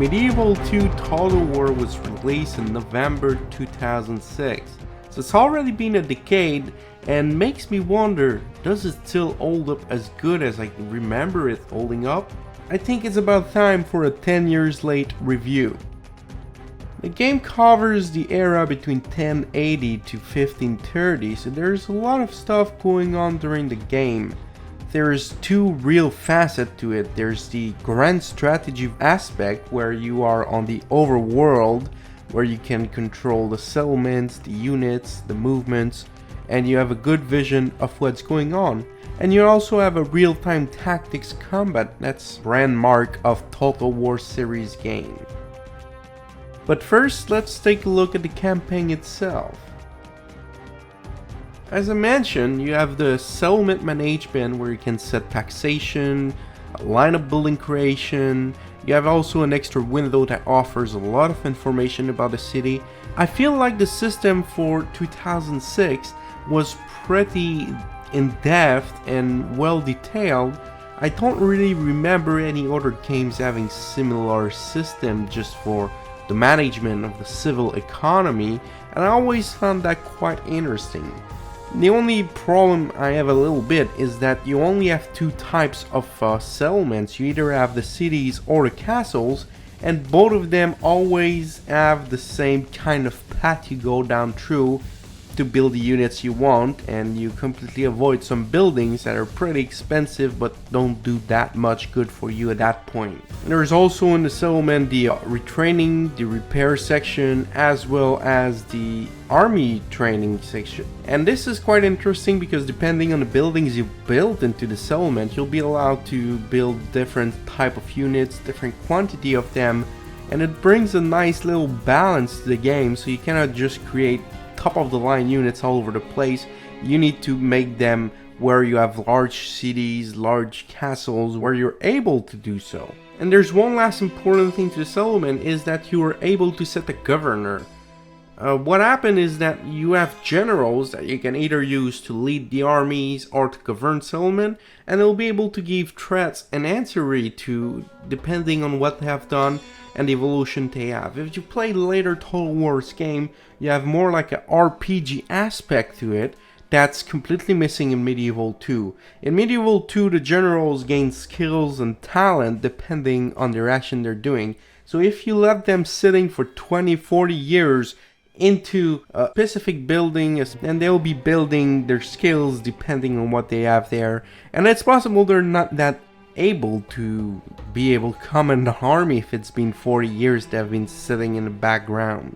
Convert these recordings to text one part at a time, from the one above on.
Medieval 2 Total War was released in November 2006, so it's already been a decade and makes me wonder, does it still hold up as good as I remember it holding up? I think it's about time for a 10 years late review. The game covers the era between 1080 to 1530, so there's a lot of stuff going on during the game. There's two real facets to it. There's the grand strategy aspect where you are on the overworld, where you can control the settlements, the units, the movements, and you have a good vision of what's going on. And you also have a real-time tactics combat that's brand mark of Total War series game. But first, let's take a look at the campaign itself. As I mentioned, you have the settlement management where you can set taxation, a line of building creation. You have also an extra window that offers a lot of information about the city. I feel like the system for 2006 was pretty in-depth and well detailed. I don't really remember any other games having similar system just for the management of the civil economy, and I always found that quite interesting. The only problem I have a little bit is that you only have two types of settlements. You either have the cities or the castles, and both of them always have the same kind of path you go down through to build the units you want, and you completely avoid some buildings that are pretty expensive but don't do that much good for you at that point. And there's also in the settlement the retraining, the repair section, as well as the army training section. And this is quite interesting because depending on the buildings you build into the settlement, you'll be allowed to build different type of units, different quantity of them, and it brings a nice little balance to the game, so you cannot just create top of the line units all over the place. You need to make them where you have large cities, large castles, where you're able to do so. And there's one last important thing to the settlement is that you are able to set a governor. What happened is that you have generals that you can either use to lead the armies or to govern settlement, and they'll be able to give threats and answer to depending on what they have done and the evolution they have. If you play later Total Wars game, you have more like an RPG aspect to it that's completely missing in Medieval 2. In Medieval 2, the generals gain skills and talent depending on the action they're doing. So if you left them sitting for 20-40 years into a specific building, and they'll be building their skills depending on what they have there. And it's possible they're not that able to command an army if it's been 40 years they've been sitting in the background.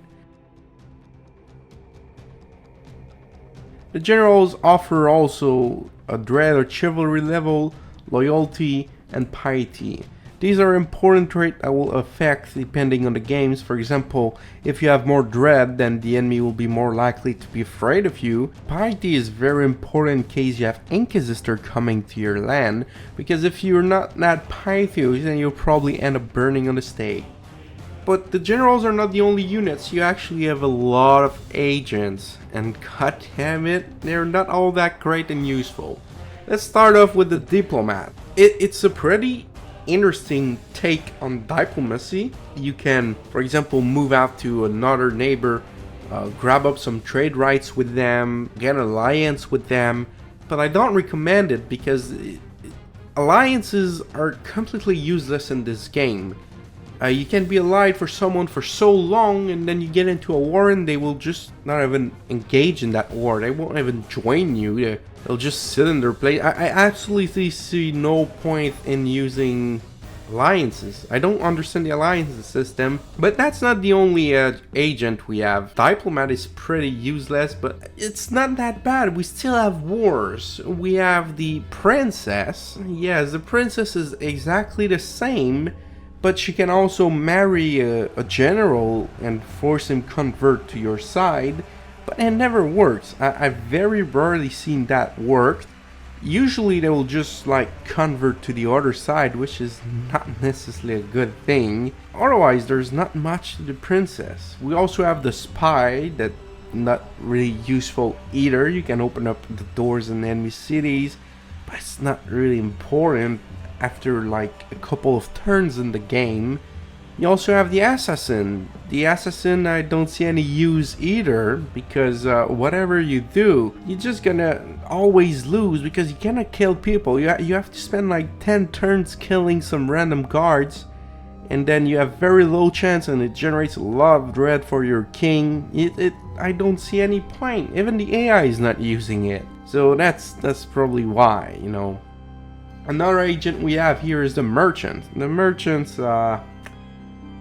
The generals offer also a dread or chivalry level, loyalty, and piety. These are important traits that will affect depending on the games. For example, if you have more dread, then the enemy will be more likely to be afraid of you. Piety is very important in case you have Inquisitor coming to your land, because if you're not that pietous, then you'll probably end up burning on the stake. But the generals are not the only units. You actually have a lot of agents, and god damn it, they're not all that great and useful. Let's start off with the diplomat. It's a pretty interesting take on diplomacy. You can, for example, move out to another neighbor, grab up some trade rights with them, get an alliance with them, but I don't recommend it because alliances are completely useless in this game. You can be allied for someone for so long, and then you get into a war and they will just not even engage in that war. They won't even join you. They'll just sit in their place. I absolutely see no point in using alliances. I don't understand the alliances system, but that's not the only agent we have. Diplomat is pretty useless, but it's not that bad. We still have wars. We have the princess. Yes, the princess is exactly the same, but she can also marry a general and force him convert to your side, but it never works. I've very rarely seen that work. Usually they will just like convert to the other side, which is not necessarily a good thing. Otherwise, there's not much to the princess. We also have the spy, that not really useful either. You can open up the doors in enemy cities, but it's not really important after like a couple of turns in the game. You also have the assassin. The assassin, I don't see any use either, because whatever you do, you're just gonna always lose because you cannot kill people. You have to spend like 10 turns killing some random guards, and then you have very low chance and it generates a lot of dread for your king. I don't see any point. Even the AI is not using it. So that's probably why, you know. Another agent we have here is the merchant. The merchants,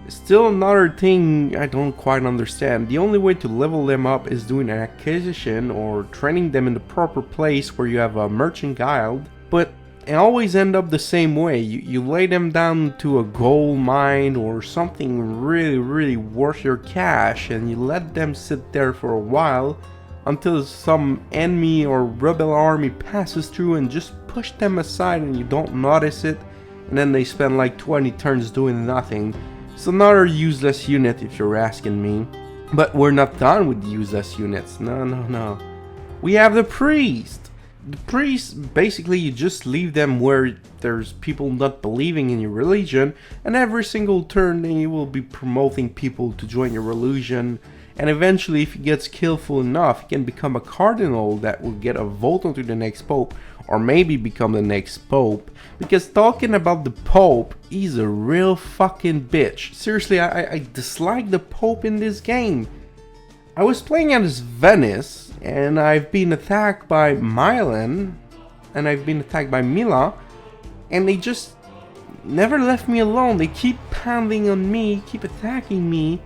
still another thing I don't quite understand. The only way to level them up is doing an acquisition or training them in the proper place where you have a merchant guild, but it always end up the same way. You lay them down to a gold mine or something really worth your cash, and you let them sit there for a while until some enemy or rebel army passes through and just push them aside and you don't notice it, and then they spend like 20 turns doing nothing. It's another useless unit if you're asking me. But we're not done with useless units. No. We have the priest. The priest, basically you just leave them where there's people not believing in your religion, and every single turn then you will be promoting people to join your religion, and eventually if he gets skillful enough he can become a cardinal that will get a vote onto the next pope, or maybe become the next pope. Because talking about the pope, he's a real fucking bitch. Seriously, I dislike the pope in this game. I was playing as Venice, and I've been attacked by Milan, and I've been attacked by Mila, and they just never left me alone. They keep pounding on me, keep attacking me,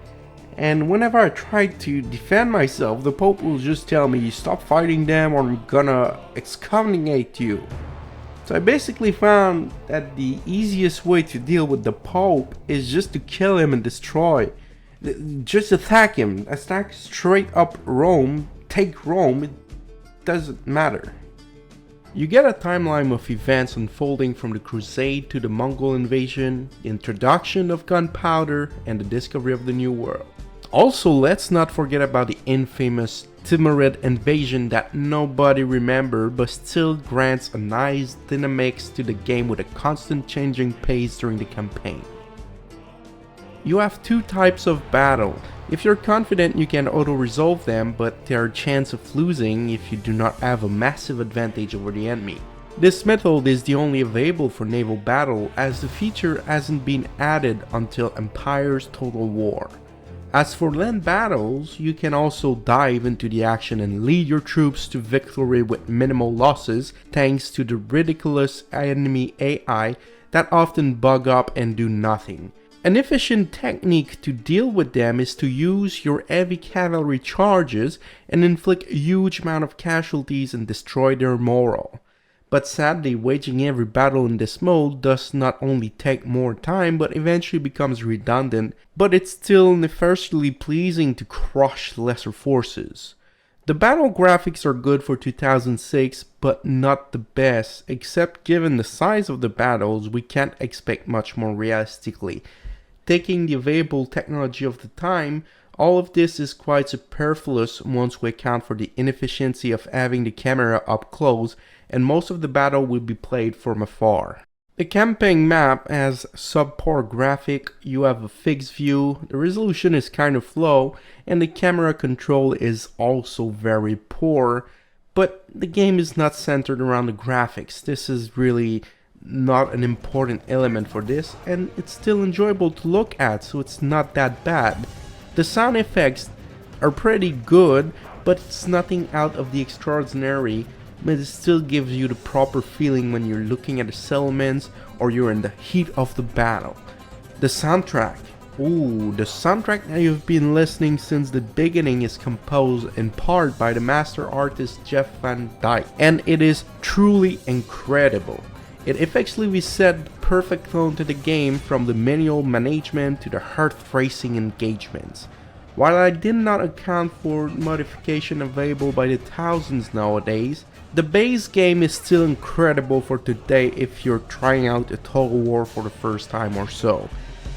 and whenever I try to defend myself, the Pope will just tell me, stop fighting them or I'm gonna excommunicate you. So I basically found that the easiest way to deal with the Pope is just to kill him and destroy. Just attack him, attack straight up Rome, take Rome, it doesn't matter. You get a timeline of events unfolding from the Crusade to the Mongol invasion, the introduction of gunpowder, and the discovery of the New World. Also, let's not forget about the infamous Timurid invasion that nobody remembers but still grants a nice dynamics to the game with a constant changing pace during the campaign. You have two types of battle. If you're confident you can auto-resolve them, but there are chance of losing if you do not have a massive advantage over the enemy. This method is the only available for naval battle, as the feature hasn't been added until Empire's Total War. As for land battles, you can also dive into the action and lead your troops to victory with minimal losses thanks to the ridiculous enemy AI that often bug up and do nothing. An efficient technique to deal with them is to use your heavy cavalry charges and inflict a huge amount of casualties and destroy their morale. But sadly, waging every battle in this mode does not only take more time but eventually becomes redundant, but it's still nefariously pleasing to crush lesser forces. The battle graphics are good for 2006, but not the best, except given the size of the battles we can't expect much more realistically. Taking the available technology of the time, all of this is quite superfluous once we account for the inefficiency of having the camera up close, and most of the battle will be played from afar. The campaign map has subpar graphic, you have a fixed view, the resolution is kind of low, and the camera control is also very poor, but the game is not centered around the graphics. This is really not an important element for this, and it's still enjoyable to look at, so it's not that bad. The sound effects are pretty good, but it's nothing out of the extraordinary, but it still gives you the proper feeling when you're looking at the settlements or you're in the heat of the battle. The soundtrack. The soundtrack that you've been listening since the beginning is composed in part by the master artist Jeff Van Dyke, and it is truly incredible. It effectively set the perfect tone to the game, from the manual management to the heart-racing engagements. While I did not account for modification available by the thousands nowadays, the base game is still incredible for today if you're trying out a Total War for the first time or so.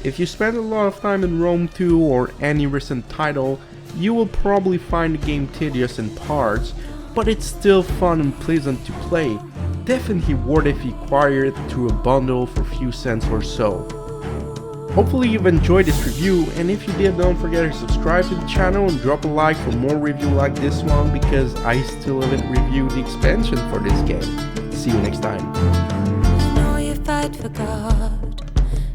If you spend a lot of time in Rome 2 or any recent title, you will probably find the game tedious in parts, but it's still fun and pleasant to play. Definitely worth if you acquire it through a bundle for a few cents or so. Hopefully you've enjoyed this review, and if you did, don't forget to subscribe to the channel and drop a like for more review like this one, because I still haven't reviewed the expansion for this game. See you next time. I know you fight for God,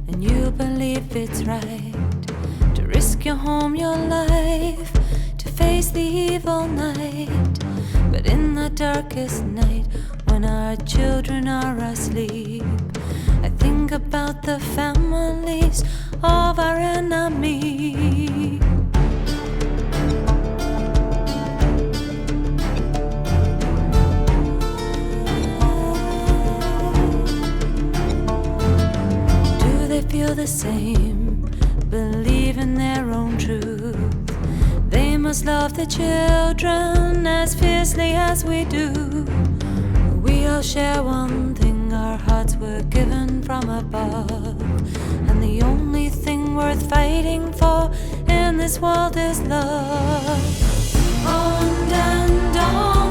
and you believe it's right to risk your home, your life, to face the evil night. But in the darkest night, when our children are asleep, I think about the families of our enemy. Do they feel the same, believe in their own truth? They must love the children as fiercely as we do. We all share one thing, our hearts were given from above, and the only thing worth fighting for in this world is love. On and on.